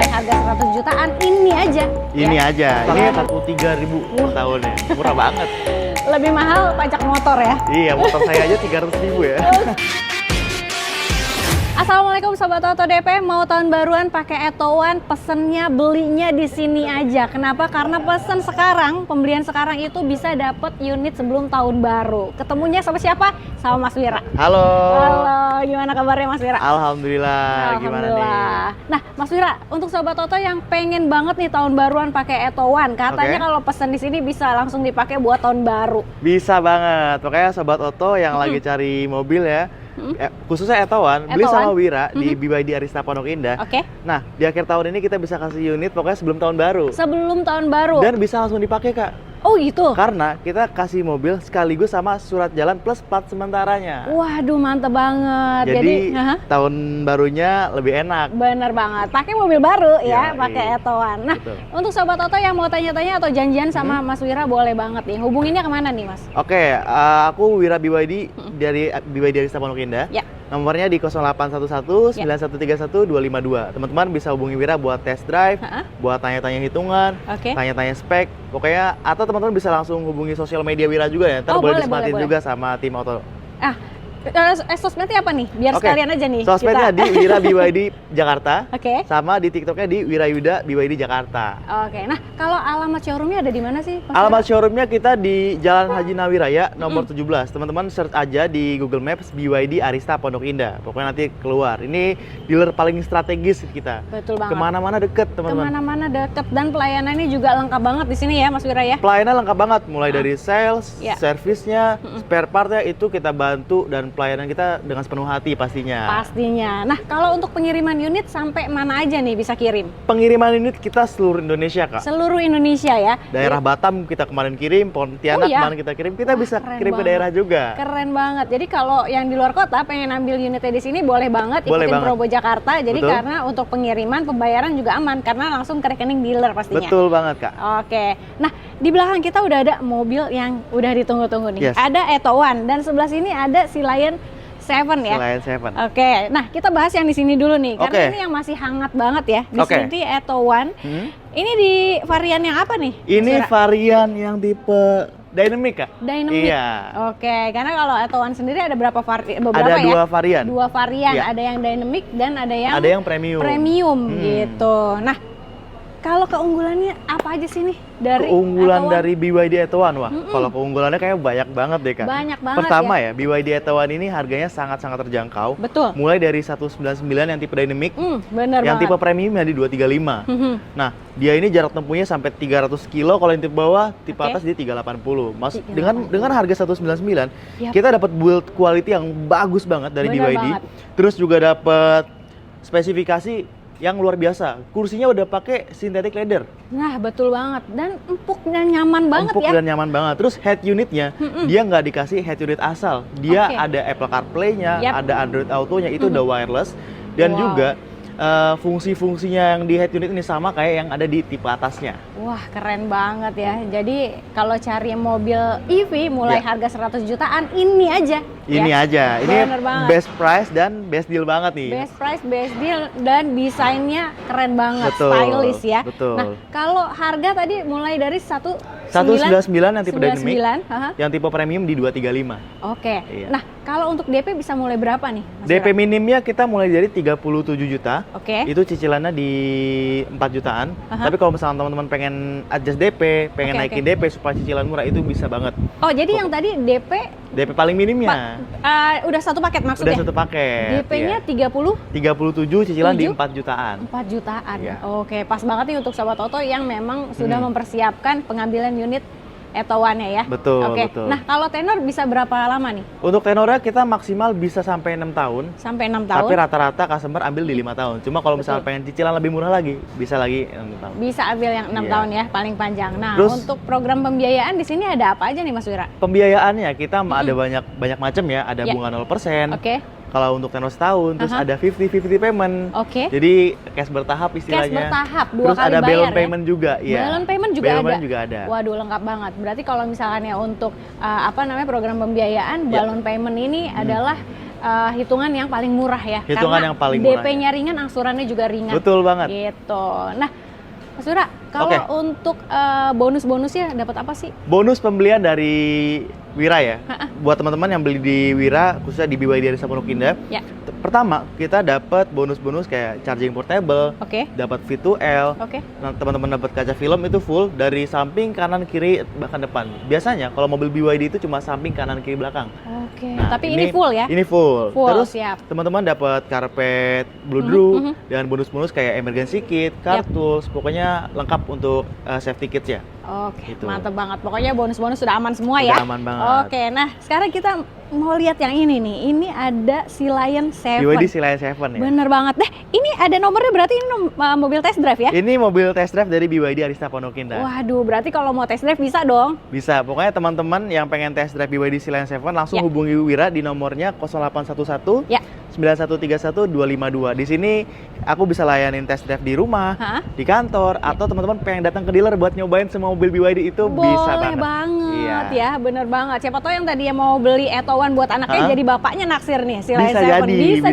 harga 100 jutaan ini aja. Ini ya. aja. Ini 43.000 per tahunnya. Murah banget. Lebih mahal pajak motor ya. Iya, motor saya aja 300.000 ya. Assalamualaikum Sobat Oto DP, mau tahun baruan pakai Eto1, pesennya belinya di sini aja. Kenapa? Karena pesen sekarang, pembelian sekarang itu bisa dapat unit sebelum tahun baru. Ketemunya sama siapa? Sama Mas Wira. Halo. Halo, gimana kabarnya Mas Wira? Alhamdulillah. Gimana nih? Nah, Mas Wira, untuk Sobat Oto yang pengen banget nih tahun baruan pakai Eto1, katanya kalau pesen di sini bisa langsung dipakai buat tahun baru. Bisa banget. Makanya Sobat Oto yang lagi cari mobil ya, khususnya Eto1, beli sama Wira di BYD Arista Pondok Indah. Oke. Nah, di akhir tahun ini kita bisa kasih unit pokoknya sebelum tahun baru. Sebelum tahun baru. Dan bisa langsung dipakai, Kak. Oh gitu? Karena kita kasih mobil sekaligus sama surat jalan plus plat sementaranya. Waduh, mantep banget. Jadi tahun barunya lebih enak. Bener banget. Pakai mobil baru ya, Ya, pakai Eto1. Nah, betul. untuk Sobat Oto yang mau tanya-tanya atau janjian sama Mas Wira boleh banget nih. Hubunginnya kemana nih, Mas? Oke, aku Wira BYD dari BYD Arista Pondok Indah. Ya. Nomornya di 0811 9131 252. Teman-teman bisa hubungi Wira buat test drive, buat tanya-tanya hitungan, tanya-tanya spek. Pokoknya atau teman-teman bisa langsung hubungi sosial media Wira juga ya. Ntar boleh disemangatin juga sama tim Oto. Sosmednya apa nih? Biar sekalian aja nih. Sosmednya di Wira BYD Jakarta. Sama di TikToknya di Wira Yuda BYD Jakarta. Oke. Nah, kalau alamat showroomnya ada di mana sih? Alamat showroomnya kita di Jalan Haji Nawiraya nomor 17. Teman-teman search aja di Google Maps BYD Arista Pondok Indah. Pokoknya nanti keluar. Ini dealer paling strategis kita. Betul banget. Kemana-mana deket, teman-teman. Kemana-mana deket, dan pelayanannya juga lengkap banget di sini ya, Mas Wira ya. Pelayanan lengkap banget, mulai dari sales, servisnya, spare partnya itu kita bantu, dan pelayanan kita dengan sepenuh hati pastinya. Pastinya. Nah, kalau untuk pengiriman unit sampai mana aja nih bisa kirim? Pengiriman unit kita seluruh Indonesia, Kak. Seluruh Indonesia ya. Daerah Batam kita kemarin kirim, Pontianak kemarin kita kirim, kita bisa kirim ke daerah juga. Keren banget. Jadi kalau yang di luar kota pengen ambil unitnya di sini boleh banget ikutin Probo Jakarta. Jadi karena untuk pengiriman, pembayaran juga aman karena langsung ke rekening dealer pastinya. Betul banget, Kak. Oke. Nah, di belakang kita udah ada mobil yang udah ditunggu-tunggu nih. Ada Eto1 dan sebelah sini ada si Lion 7 ya. Lion 7. Oke. Nah, kita bahas yang di sini dulu nih karena ini yang masih hangat banget ya. Di sini Eto1. Ini di varian yang apa nih? Ini varian yang tipe Dynamic, Kak? Dynamic. Iya. Oke, karena kalau Eto1 sendiri ada berapa varian? Ada dua varian. Dua varian. Iya. Ada yang Dynamic dan ada yang premium. Premium gitu. Nah, kalau keunggulannya apa aja sih nih dari keunggulan Eto1? dari BYD Eto1? Wah, kalau keunggulannya kayak banyak banget deh, Kak. Banyak banget. Pertama ya, BYD Eto1 ini harganya sangat-sangat terjangkau. Betul. Mulai dari 199 yang tipe Dynamic, bener yang banget. tipe premium yang di 235. Nah, dia ini jarak tempuhnya sampai 300 kilo, kalau yang tipe bawah, tipe atas di 380. Dengan harga 199, kita dapat build quality yang bagus banget dari BYD. Terus juga dapat spesifikasi yang luar biasa. Kursinya udah pakai synthetic leather. Nah, betul banget. Dan empuk dan nyaman banget empuk dan nyaman banget. Terus head unitnya, dia nggak dikasih head unit asal. Dia ada Apple CarPlay-nya, ada Android Auto-nya, itu udah wireless. Dan juga fungsi-fungsinya yang di head unit ini sama kayak yang ada di tipe atasnya. Wah, keren banget ya. Jadi kalau cari mobil EV mulai harga 100 jutaan ini aja. Ini aja. Ini best price dan best deal banget nih. Best price, best deal, dan desainnya keren banget, stylish ya. Betul. Nah, kalau harga tadi mulai dari 199 yang tipe Dynamic, yang tipe premium di 235. Oke. Nah, kalau untuk DP bisa mulai berapa nih, Mas DP minimnya kita mulai dari 37 juta. Itu cicilannya di 4 jutaan. Tapi kalau misalnya teman-teman pengen adjust DP, pengen naikin DP supaya cicilan murah, itu bisa banget. Oh, jadi yang tadi DP paling minimnya. Udah satu paket maksudnya? Udah satu paket. DP-nya 37 cicilan di 4 jutaan. 4 jutaan. Oke, pas banget nih untuk Sobat Oto yang memang sudah mempersiapkan pengambilan unit Eto1-nya ya. Betul. Nah, kalau tenor bisa berapa lama nih? Untuk tenornya kita maksimal bisa sampai 6 tahun. Sampai 6 tahun. Tapi rata-rata customer ambil di 5 tahun. Cuma kalau misalnya pengen cicilan lebih murah lagi, bisa lagi 6 tahun. Bisa ambil yang 6 tahun ya, paling panjang. Nah, untuk program pembiayaan di sini ada apa aja nih, Mas Wira? Pembiayaannya kita ada banyak macam ya. Ada bunga 0%. Kalau untuk tenor setahun, terus ada 50-50 payment. Jadi cash bertahap istilahnya. Cash bertahap, dua terus kali ada bayar balloon payment juga. Balloon payment juga ada. Waduh, lengkap banget. Berarti kalau misalnya untuk program pembiayaan, balloon payment ini adalah hitungan yang paling murah ya. Hitungan karena yang paling murah. DP-nya ringan, angsurannya juga ringan. Betul banget. Gitu. Nah, Mas Wira, kalau untuk bonus-bonusnya dapat apa sih? Bonus pembelian dari Wira ya. Buat teman-teman yang beli di Wira, khususnya di BYD Arista Pondok Indah. Ya. Pertama, kita dapat bonus-bonus kayak charging portable, dapat V2L. Nah, teman-teman dapat kaca film itu full dari samping, kanan, kiri, bahkan depan. Biasanya kalau mobil BYD itu cuma samping, kanan, kiri, belakang. Nah, tapi ini full ya? Ini full. Terus siap. teman-teman dapat karpet bludru dan bonus-bonus kayak emergency kit, car tools, pokoknya lengkap untuk safety kits ya. Gitu. Mantap banget. Pokoknya bonus-bonus sudah aman semua ya. Sudah aman banget. Nah sekarang kita mau lihat yang ini nih. Ini ada Sea Lion 7. BYD Sea Lion 7 ya. Bener banget. Ini ada nomornya, berarti ini mobil test drive ya? Ini mobil test drive dari BYD Arista Pondok Indah. Waduh, berarti kalau mau test drive bisa dong? Bisa. Pokoknya teman-teman yang pengen test drive BYD Sea Lion 7 langsung hubungi Wira di nomornya 0811 9131 252. Di sini aku bisa layanin test drive di rumah, di kantor, atau teman-teman pengen datang ke dealer buat nyobain semua mobil BYD itu bisa banget. Boleh banget ya, bener banget. Siapa tahu yang tadi yang mau beli Etowan buat anaknya jadi bapaknya naksir nih Sea Lion 7.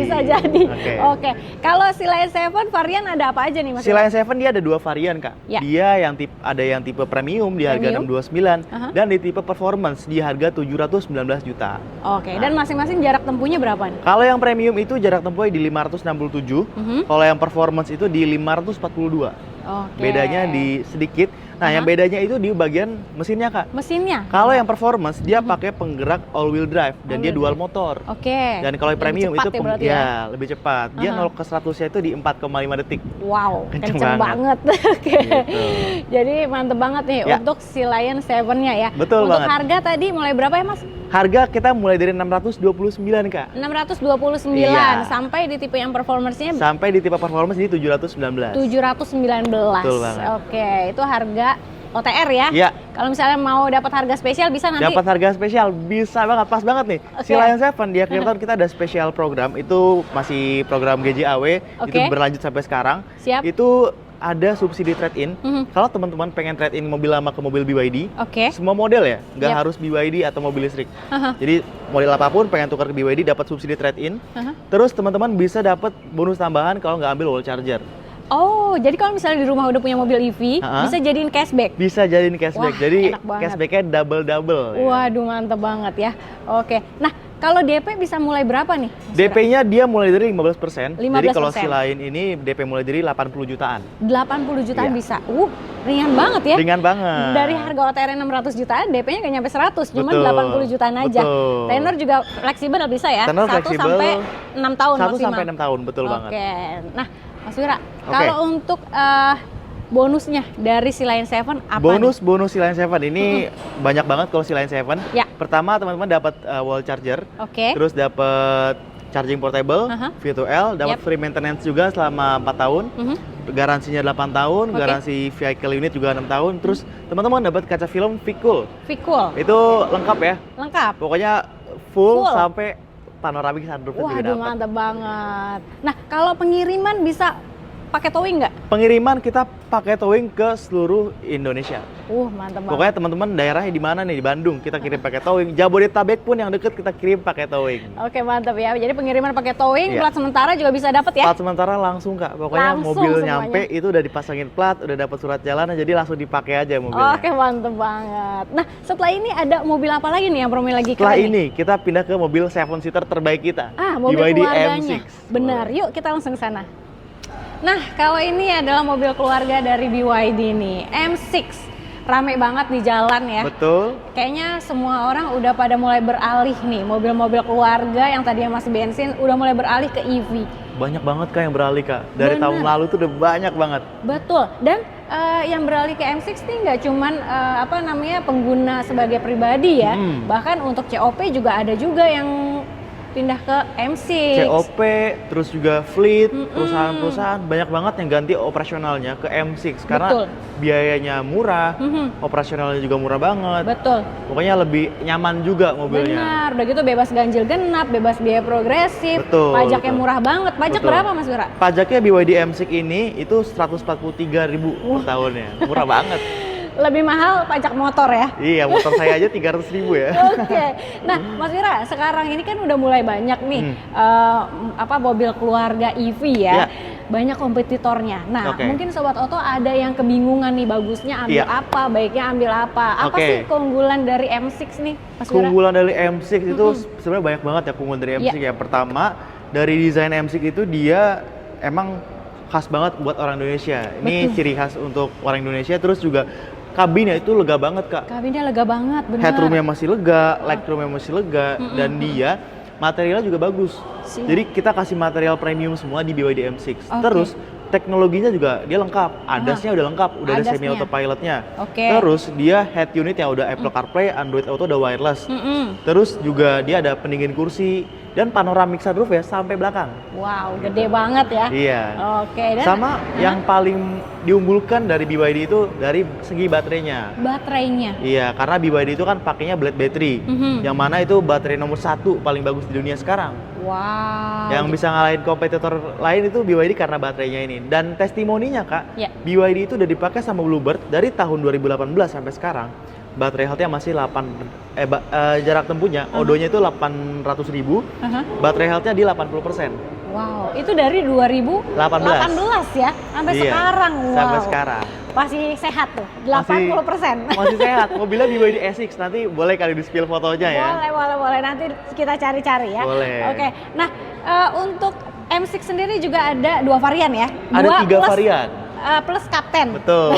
Bisa jadi. Oke. Kalau Sea Lion 7 varian ada apa aja nih Mas? Sea Lion 7 dia ada 2 varian Kak. Dia yang ada yang tipe premium di harga 629 dan di tipe performance di harga 719 juta. Dan masing-masing jarak tempuhnya berapa nih? Kalau yang premium itu jarak tempuhnya di 567, kalau yang performance itu di 542. Bedanya di sedikit. Nah, yang bedanya itu di bagian mesinnya, Kak. Mesinnya? Kalau yang performance dia pakai penggerak all wheel drive dan dia dual motor. Dan kalau yang premium itu lebih cepat. Dia 0 ke 100-nya itu di 4,5 detik. Wow, kenceng banget. Gitu. Jadi mantep banget nih untuk Sea Lion 7-nya ya. Betul untuk banget. harga tadi mulai berapa ya, Mas? Harga kita mulai dari 629, Kak. 629 sampai di tipe yang performance-nya? Sampai di tipe performance di 719. 719. Betul banget. Itu harga OTR ya? Iya. Kalau misalnya mau dapat harga spesial bisa nanti? Dapat harga spesial, bisa banget, pas banget nih. Sea Lion 7 di akhir tahun kita ada spesial program, itu masih program GJAW, itu berlanjut sampai sekarang. Itu ada subsidi trade-in. Kalau teman-teman pengen trade-in mobil lama ke mobil BYD, semua model ya, nggak harus BYD atau mobil listrik. Jadi model apapun pengen tukar ke BYD dapat subsidi trade-in. Terus teman-teman bisa dapat bonus tambahan kalau nggak ambil wall charger. Jadi kalau misalnya di rumah udah punya mobil EV, bisa jadiin cashback? Bisa jadiin cashback, jadi cashbacknya double-double. Waduh, mantep banget ya. Nah, kalau DP bisa mulai berapa nih? DP-nya dia mulai dari 15%. Jadi kalau Sea Lion ini DP mulai dari 80 jutaan. 80 jutaan bisa? Ringan banget ya? Ringan banget. Dari harga OTR 600 jutaan, DP-nya nggak nyampe 100, cuma 80 jutaan aja. Tenor juga fleksibel bisa ya? Tenor 1 sampai 6 tahun 1 sampai 6 tahun, betul banget. Nah, Mas Wira, kalau untuk bonusnya dari Sea Lion 7 apa? Bonus Sea Lion 7 ini banyak banget kalau Sea Lion 7. Pertama teman-teman dapat wall charger, terus dapat charging portable, V2L, dapat free maintenance juga selama 4 tahun, garansinya 8 tahun, garansi vehicle unit juga 6 tahun, terus teman-teman dapat kaca film V-Cool. Itu lengkap ya? Lengkap. Pokoknya full. Sampai panoramic sunroof juga dapat. Waduh, mantap banget. Nah, kalau pengiriman bisa pakai towing nggak? Pengiriman kita pakai towing ke seluruh Indonesia. Mantap banget. Pokoknya teman-teman daerahnya di mana nih, di Bandung kita kirim pakai towing. Jabodetabek pun yang deket kita kirim pakai towing. Mantap ya. Jadi pengiriman pakai towing, plat sementara juga bisa dapat ya? Plat sementara langsung Kak. Pokoknya langsung mobil semuanya nyampe itu udah dipasangin plat, udah dapat surat jalan, jadi langsung dipakai aja mobilnya. Mantap banget. Nah, setelah ini ada mobil apa lagi nih yang promo lagi? Setelah ini kita pindah ke mobil 7-seater terbaik kita. Mobil BYD keluarganya. M6. Benar. Yuk kita langsung ke sana. Nah, kalau ini adalah mobil keluarga dari BYD nih, M6. Rame banget di jalan ya. Betul. Kayaknya semua orang udah pada mulai beralih nih, mobil-mobil keluarga yang tadinya masih bensin udah mulai beralih ke EV. Banyak banget Kak yang beralih Kak. Dari tahun lalu tuh udah banyak banget. Betul. Dan yang beralih ke M6 nih nggak cuman pengguna sebagai pribadi ya. Bahkan untuk COP juga ada juga yang pindah ke M6. COP, terus juga fleet, perusahaan-perusahaan banyak banget yang ganti operasionalnya ke M6 karena biayanya murah, operasionalnya juga murah banget. Betul. Pokoknya lebih nyaman juga mobilnya. Benar, udah gitu bebas ganjil genap, bebas biaya progresif, pajaknya murah banget. Pajak berapa Mas Wira? Pajaknya BYD M6 ini itu 143.000 per tahunnya, murah banget. Lebih mahal pajak motor ya? Iya, motor saya aja 300.000 ya. Oke. Nah, Mas Wira, sekarang ini kan udah mulai banyak nih mobil keluarga EV ya. Iya. Banyak kompetitornya. Nah, Oke. mungkin Sobat Oto ada yang kebingungan nih, bagusnya ambil Iya. apa, baiknya ambil apa. Apa Oke. sih keunggulan dari M6 nih, Mas Wira? Keunggulan dari M6 itu sebenarnya banyak banget ya keunggulan dari M6 Iya. ya. Pertama, dari desain M6 itu dia emang khas banget buat orang Indonesia. Ini Betul. ciri khas untuk orang Indonesia. Terus juga kabinnya itu lega banget, Kak. Kabinnya lega banget, bener. Headroomnya masih lega, legroomnya masih lega, dan dia materialnya juga bagus. Siap. Jadi kita kasih material premium semua di BYD M6. Oke. Terus teknologinya juga dia lengkap, ADAS-nya udah lengkap, udah ada ADAS-nya. semi autopilot-nya. Oke. Terus dia head unit yang udah Apple CarPlay, Android Auto udah wireless. Terus juga dia ada pendingin kursi dan panoramic sunroof ya sampai belakang. Wow, gede banget ya. Iya. Oke, dan Sama yang paling diunggulkan dari BYD itu dari segi baterainya. baterainya. Iya, karena BYD itu kan pakainya blade battery, yang mana itu baterai nomor 1 paling bagus di dunia sekarang. Wow. Yang bisa ngalahin kompetitor lain itu BYD karena baterainya ini. Dan testimoninya, Kak, Ya. BYD itu udah dipakai sama Bluebird dari tahun 2018 sampai sekarang. Baterai health-nya masih jarak tempuhnya, odonya itu 800.000, baterai health-nya di 80%. Wow, itu dari 2018 ya, sampai Iya, sekarang. Wow. sampai sekarang. Masih sehat tuh, 80%. Masih sehat. Mobilnya BYD S6, nanti boleh kali di spill fotonya ya. Boleh. Nanti kita cari-cari ya. Boleh. Oke, nah untuk M6 sendiri juga ada 2 varian ya? Ada 3 varian. Plus Kapten. Betul.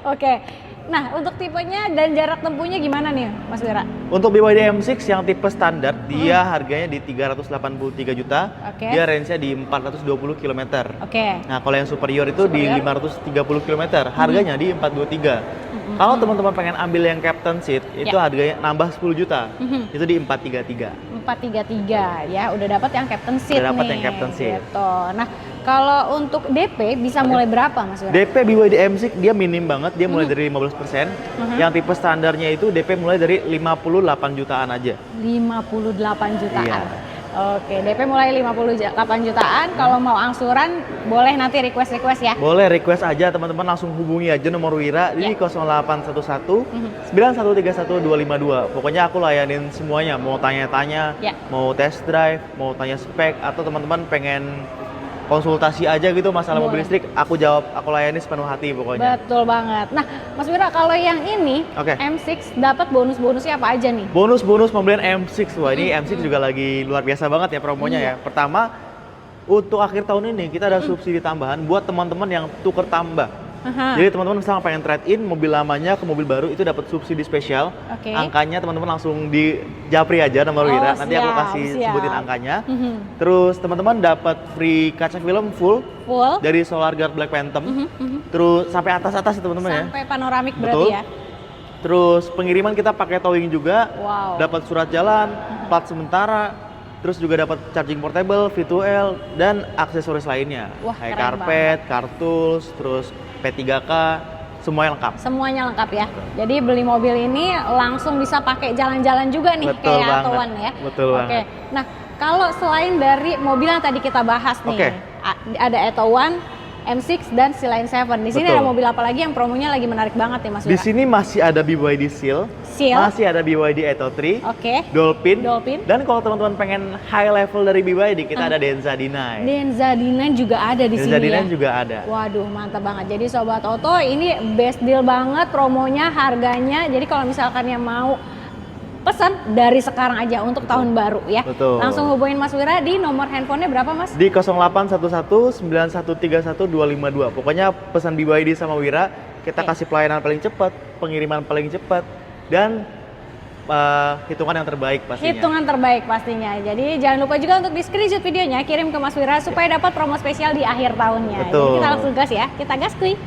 Oke, nah untuk tipenya dan jarak tempuhnya gimana nih Mas Wira? Untuk BYD M6 yang tipe standar, dia harganya di 383 juta. Oke. Dia range-nya di 420 km. Oke. Nah, kalau yang superior itu di 530 km, harganya di 423. Kalau teman-teman pengen ambil yang captain seat, itu harganya nambah 10 juta. Itu di 433. 433 ya, udah dapat yang captain seat Udah dapat nih. yang captain seat. Gitu. Nah, kalau untuk DP bisa mulai berapa Mas Wira? DP BYD M6 dia minim banget, dia mulai dari 15%. Yang tipe standarnya itu DP mulai dari 58 jutaan aja. 58 jutaan. Iya. Oke, DP mulai 58 jutaan. Kalau mau angsuran boleh nanti request ya. Boleh request aja teman-teman, langsung hubungi aja nomor Wira di 0811 9131 252. Pokoknya aku layanin semuanya, mau tanya-tanya, Ya. mau test drive, mau tanya spek, atau teman-teman pengen konsultasi aja gitu masalah mobil Boleh. listrik, aku jawab, aku layani sepenuh hati pokoknya. Betul banget. Nah, Mas Wira kalau yang ini Oke. M6 dapat bonus-bonusnya apa aja nih? Bonus-bonus pembelian M6, wah ini M6 juga lagi luar biasa banget ya promonya ya. Pertama, untuk akhir tahun ini kita ada subsidi tambahan buat teman-teman yang tuker tambah. Jadi teman-teman misalnya pengen trade in mobil lamanya ke mobil baru itu dapat subsidi spesial. Oke. Angkanya teman-teman langsung di japri aja nomor Wira. Nanti aku kasih sebutin angkanya. Terus teman-teman dapat free kaca film full dari Solar Guard Black Phantom. Terus sampai atas-atas ya teman-teman ya. Sampai panoramik berarti Betul. ya. Terus pengiriman kita pakai towing juga. Wow. Dapat surat jalan, plat sementara. Terus juga dapat charging portable, V2L, dan aksesoris lainnya. Wah, kayak keren karpet, car tools, terus P3K, semuanya lengkap. Semuanya lengkap ya. Jadi beli mobil ini langsung bisa pakai jalan-jalan juga nih Betul kayak banget. Atowan ya. Betul Oke. banget. Nah, kalau selain dari mobil yang tadi kita bahas nih, Oke. Ada Atowan, M6 dan Sea-Line 7. Di sini Betul. ada mobil apa lagi yang promonya lagi menarik banget nih Mas Di Wira? sini masih ada BYD Seal, masih ada BYD Atto 3, Oke. Dolphin, Dolphin. dan kalau teman-teman pengen high level dari BYD, kita ada Denza D9. Denza D9 juga ada di Denza sini D9 ya. juga ada. Waduh, mantap banget. Jadi Sobat Oto ini best deal banget promonya, harganya. Jadi kalau misalkan yang mau pesan dari sekarang aja untuk tahun baru ya. Betul. Langsung hubungin Mas Wira di nomor handphonenya berapa Mas? Di 0811 9131 252. Pokoknya pesan BYD sama Wira, kita Oke. kasih pelayanan paling cepat, pengiriman paling cepat, dan hitungan yang terbaik pastinya. Hitungan terbaik pastinya. Jadi jangan lupa juga untuk di screenshot videonya, kirim ke Mas Wira supaya dapat promo spesial di akhir tahunnya. Betul. Jadi kita langsung gas ya. Kita gas, kuy.